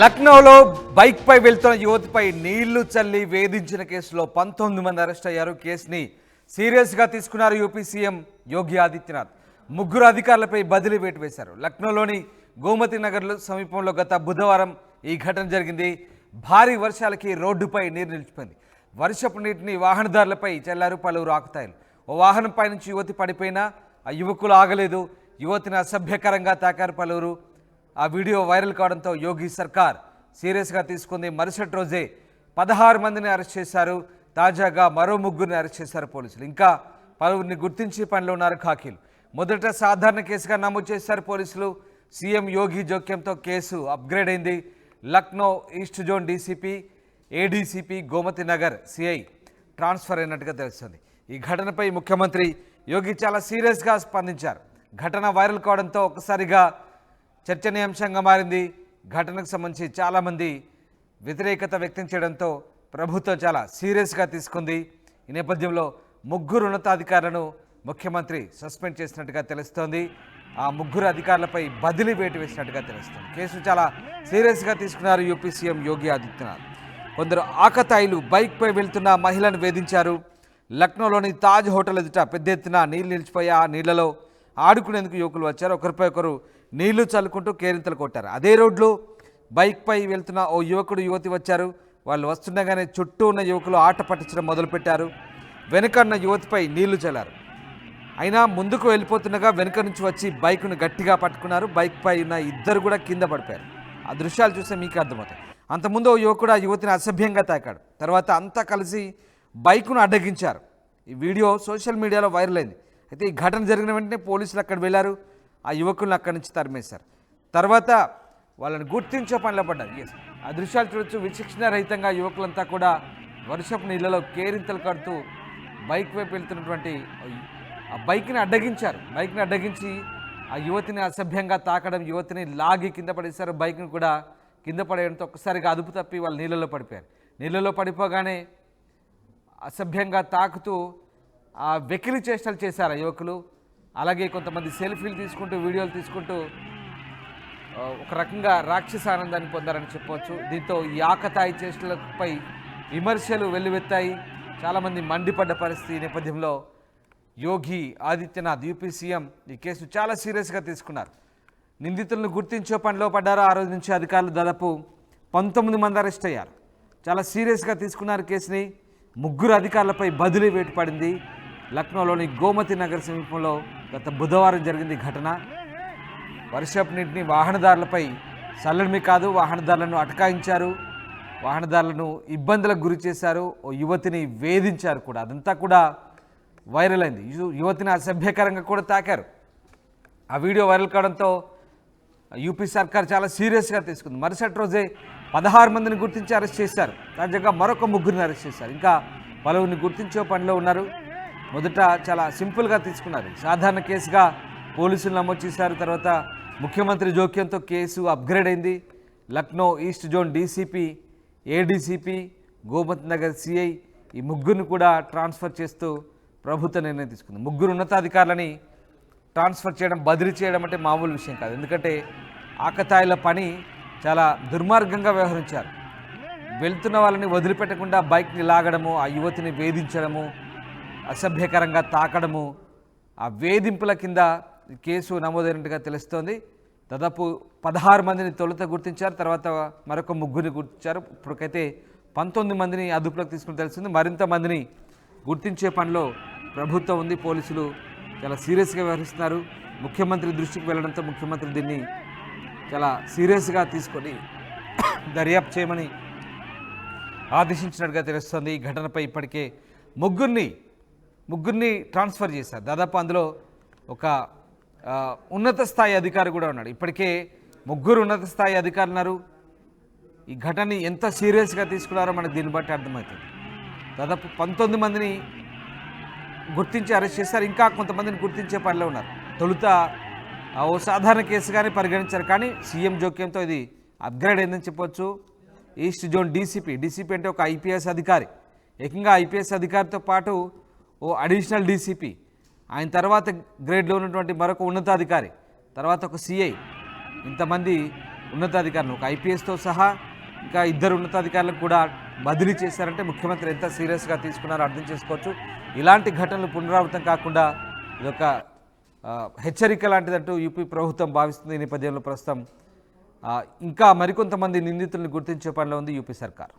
లక్నోలో బైక్ పై వెళ్తున్న యువతిపై నీళ్లు చల్లి వేధించిన కేసులో 19 మంది అరెస్ట్ అయ్యారు. కేసుని సీరియస్ గా తీసుకున్నారు యూపీ సీఎం యోగి ఆదిత్యనాథ్. ముగ్గురు అధికారులపై బదిలీ వేటు వేశారు. లక్నోలోని గోమతి నగర్ సమీపంలో గత బుధవారం ఈ ఘటన జరిగింది. భారీ వర్షాలకి రోడ్డుపై నీరు నిలిచిపోయింది. వర్షపు నీటిని వాహనదారులపై చల్లారు పలువురు ఆకుతాయిలు. ఓ వాహనంపై నుంచి యువతి పడిపోయినా ఆ యువకులు ఆగలేదు. యువతిని అసభ్యకరంగా తాకారు పలువురు. ఆ వీడియో వైరల్ కావడంతో యోగి సర్కార్ సీరియస్గా తీసుకుంది. మరుసటి రోజే 16 మందిని అరెస్ట్ చేశారు. తాజాగా మరో ముగ్గురిని అరెస్ట్ చేశారు పోలీసులు. ఇంకా పలువురిని గుర్తించి పనిలో ఉన్నారు ఖాకీలు. మొదట సాధారణ కేసుగా నమోదు చేశారు పోలీసులు. సీఎం యోగి జోక్యంతో కేసు అప్గ్రేడ్ అయింది. Lucknow east zone DCP, ADCP, Gomti Nagar CI transfer అయినట్టుగా తెలుస్తుంది. ఈ ఘటనపై ముఖ్యమంత్రి యోగి చాలా సీరియస్గా స్పందించారు. ఘటన వైరల్ కావడంతో ఒక్కసారిగా చర్చనీయాంశంగా మారింది. ఘటనకు సంబంధించి చాలామంది వ్యతిరేకత వ్యక్తం చేయడంతో ప్రభుత్వం చాలా సీరియస్గా తీసుకుంది. ఈ నేపథ్యంలో ముగ్గురు ఉన్నతాధికారులను ముఖ్యమంత్రి సస్పెండ్ చేసినట్టుగా తెలుస్తోంది. ఆ ముగ్గురు అధికారులపై బదిలీ వేటు వేసినట్టుగా తెలుస్తుంది. కేసు చాలా సీరియస్గా తీసుకున్నారు యూపీ సీఎం యోగి ఆదిత్యనాథ్. కొందరు ఆకతాయిలు బైక్పై వెళ్తున్న మహిళను వేధించారు. లక్నోలోని తాజ్ హోటల్ ఎదుట పెద్ద ఎత్తున నీళ్లు నిలిచిపోయి ఆ నీళ్లలో ఆడుకునేందుకు యువకులు వచ్చారు. ఒకరిపై ఒకరు నీళ్లు చల్లుకుంటూ కేరింతలు కొట్టారు. అదే రోడ్లో బైక్పై వెళ్తున్న ఓ యువకుడు యువతి వచ్చారు. వాళ్ళు వస్తుండగానే చుట్టూ ఉన్న యువకులు ఆట పట్టించడం మొదలుపెట్టారు. వెనుకన్న యువతిపై నీళ్లు చల్లారు. అయినా ముందుకు వెళ్ళిపోతుండగా వెనుక నుంచి వచ్చి బైక్ను గట్టిగా పట్టుకున్నారు. బైక్పై ఉన్న ఇద్దరు కూడా కింద పడిపోయారు. ఆ దృశ్యాలు చూస్తే మీకు అర్థమవుతాయి. అంతకుముందు ఓ యువకుడు ఆ యువతిని అసభ్యంగా తాకాడు. తర్వాత అంతా కలిసి బైక్ను అడ్డగించారు. ఈ వీడియో సోషల్ మీడియాలో వైరల్ అయింది. అయితే ఈ ఘటన జరిగిన వెంటనే పోలీసులు అక్కడ వెళ్ళారు. ఆ యువకులను అక్కడి నుంచి తరిమేశారు. తర్వాత వాళ్ళని గుర్తించే పనిలో పడ్డారు. ఆ దృశ్యాలు చూడొచ్చు. విచక్షణ రహితంగా యువకులంతా కూడా వర్షపు నీళ్ళలో కేరింతలు కడుతూ బైక్ వైపు వెళ్తున్నటువంటి ఆ బైక్ని అడ్డగించారు. బైక్ని అడ్డగించి ఆ యువతిని అసభ్యంగా తాకడం, యువతిని లాగి కింద పడేశారు. బైక్ని కూడా కింద పడేయడంతో ఒక్కసారిగా అదుపు తప్పి వాళ్ళు నీళ్ళలో పడిపోయారు. నీళ్ళలో పడిపోగానే అసభ్యంగా తాకుతూ ఆ వెకిలి చేష్టలు చేశారు ఆ యువకులు. అలాగే కొంతమంది సెల్ఫీలు తీసుకుంటూ, వీడియోలు తీసుకుంటూ ఒక రకంగా రాక్షస ఆనందాన్ని పొందారని చెప్పవచ్చు. దీంతో ఈ ఆకతాయి చేష్టలపై విమర్శలు వెల్లువెత్తాయి. చాలామంది మండిపడ్డ పరిస్థితి. ఈ నేపథ్యంలో యోగి ఆదిత్యనాథ్ యూపీ సీఎం ఈ కేసు చాలా సీరియస్గా తీసుకున్నారు. నిందితులను గుర్తించే పనిలో పడ్డారు. ఆ రోజు నుంచి అధికారులు దాదాపు 19 మంది అరెస్ట్ అయ్యారు. చాలా సీరియస్గా తీసుకున్నారు కేసుని. ముగ్గురు అధికారులపై బదిలీ వేటు పడింది. లక్నోలోని గోమతి నగర్ సమీపంలో గత బుధవారం జరిగింది ఘటన. వర్షపు నీటిని వాహనదారులపై చల్లడమే కాదు, వాహనదారులను అటకాయించారు. వాహనదారులను ఇబ్బందులకు గురి చేశారు. ఓ యువతిని వేధించారు కూడా. అదంతా కూడా వైరల్ అయింది. యువతిని అసభ్యకరంగా కూడా తాకారు. ఆ వీడియో వైరల్ కావడంతో యూపీ సర్కార్ చాలా సీరియస్గా తీసుకుంది. మరుసటి రోజే 16 మందిని గుర్తించి అరెస్ట్ చేశారు. తాజాగా మరొక ముగ్గురిని అరెస్ట్ చేశారు. ఇంకా పలువురిని గుర్తించే పనిలో ఉన్నారు. మొదట చాలా సింపుల్గా తీసుకున్నారు. సాధారణ కేసుగా పోలీసులు నమోదు చేశారు. తర్వాత ముఖ్యమంత్రి జోక్యంతో కేసు అప్గ్రేడ్ అయింది. Lucknow east zone DCP, ADCP, Gomti Nagar CI ఈ ముగ్గురిని కూడా ట్రాన్స్ఫర్ చేస్తూ ప్రభుత్వం నిర్ణయం తీసుకుంది. ముగ్గురు ఉన్నతాధికారులని ట్రాన్స్ఫర్ చేయడం, బదిలీ చేయడం అంటే మామూలు విషయం కాదు. ఎందుకంటే ఆకతాయిల పని చాలా దుర్మార్గంగా వ్యవహరించారు. వెళ్తున్న వాళ్ళని వదిలిపెట్టకుండా బైక్ని లాగడము, ఆ యువతిని వేధించడము, అసభ్యకరంగా తాకడము, ఆ వేధింపుల కింద కేసు నమోదైనట్టుగా తెలుస్తోంది. దాదాపు 16 మందిని తొలుత గుర్తించారు. తర్వాత మరొక ముగ్గురిని గుర్తించారు. ఇప్పటికైతే 19 మందిని అదుపులోకి తీసుకుని తెలుస్తుంది. మరింత మందిని గుర్తించే పనిలో ప్రభుత్వం ఉంది. పోలీసులు చాలా సీరియస్గా వ్యవహరిస్తున్నారు. ముఖ్యమంత్రి దృష్టికి వెళ్ళడంతో ముఖ్యమంత్రి దీన్ని చాలా సీరియస్గా తీసుకొని దర్యాప్తు చేయమని ఆదేశించినట్టుగా తెలుస్తుంది. ఈ ఘటనపై ఇప్పటికే ముగ్గురిని ట్రాన్స్ఫర్ చేశారు. దాదాపు అందులో ఒక ఉన్నత స్థాయి అధికారి కూడా ఉన్నాడు. ఇప్పటికే ముగ్గురు ఉన్నత స్థాయి అధికారులు ఉన్నారు. ఈ ఘటనని ఎంత సీరియస్గా తీసుకున్నారో మనకు దీన్ని బట్టి అర్థమవుతుంది. దాదాపు 19 మందిని గుర్తించి అరెస్ట్ చేశారు. ఇంకా కొంతమందిని గుర్తించే పనిలో ఉన్నారు. తొలుత ఓ సాధారణ కేసుగానే పరిగణించారు. కానీ సీఎం జోక్యంతో ఇది అప్గ్రేడ్ అయిందని చెప్పొచ్చు. ఈస్ట్ జోన్ డీసీపీ అంటే ఒక ఐపీఎస్ అధికారి. ఏకంగా ఐపీఎస్ అధికారితో పాటు ఓ అడిషనల్ డీసీపీ, ఆయన తర్వాత గ్రేడ్లో ఉన్నటువంటి మరొక ఉన్నతాధికారి, తర్వాత ఒక సిఐ, ఇంతమంది ఉన్నతాధికారులు ఒక ఐపీఎస్తో సహా ఇంకా ఇద్దరు ఉన్నతాధికారులకు కూడా బదిలీ చేశారంటే ముఖ్యమంత్రి ఎంత సీరియస్గా తీసుకున్నారో అర్థం చేసుకోవచ్చు. ఇలాంటి ఘటనలు పునరావృతం కాకుండా ఇదొక హెచ్చరిక లాంటిదంటూ యూపీ ప్రభుత్వం భావిస్తుంది. ఈ నేపథ్యంలో ప్రస్తుతం ఇంకా మరికొంతమంది నిందితులను గుర్తించే పనిలో ఉంది యూపీ సర్కార్.